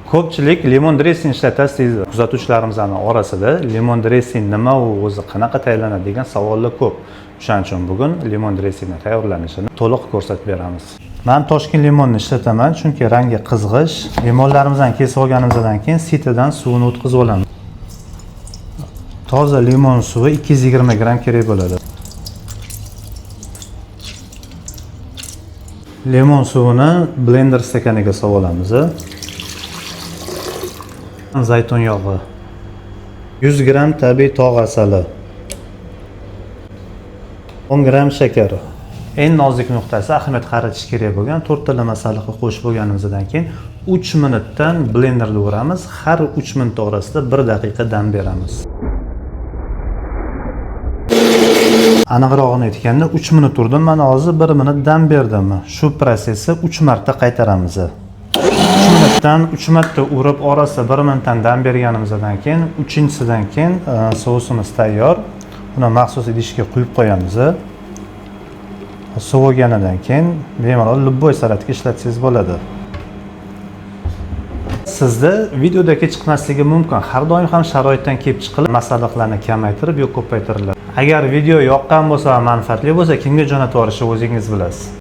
Ko'pchilik limon dressing ishlatasiz deydi. Kuzatuvchilarimizning orasida limon dressing nima u, o'zi qanaqa tayyorlanadi degan savollar ko'p. Shuning uchun bugun limon dressingni tayyorlanishini to'liq ko'rsatib beramiz. Men Toshkent limonini ishlataman, chunki rangi qizg'ish. Limonlarimizdan kesib olganimizdan keyin sitidan suvini o'tkazib olamiz. Toza limon suvi 220 gram kerak bo'ladi. Limon suvini blender stakaniga solib olamiz. Zaytun yog'i, 100 gram tabiiy tog' asali, 10 gram shakar. Eng nozik nuqtasi ahamiyat qaratish kerak bo'lgan 4 ta masalliqni qo'shib bo'lganimizdan keyin 3 minutdan blenderda uramiz. Har 3 minut orasida 1 daqiqa dam beramiz. Aniqrog'ini aytganda 3 minut urdim, mana hozir 1 minut dam berdim. Shu prosesni 3 marta qaytaramiz. 3 minutdan 3 marta urib orasida 1 minutdan dam berganimizdan keyin 3-inchisidan keyin sousimiz tayyor. Uni maxsus idishga quyib qo'yamiz. Soviganidan keyin bemalol любой salatga ishlatsangiz bo'ladi. Sizda videodagi chiqmasligi mumkin. Har doim ham sharoitdan kelib chiqilib, masalliqlarni kamaytirib yoki ko'paytiriladi. Agar video yoqqan bo'lsa va manfaatli bo'lsa, kimga jo'natib yuborishni o'zingiz bilasiz.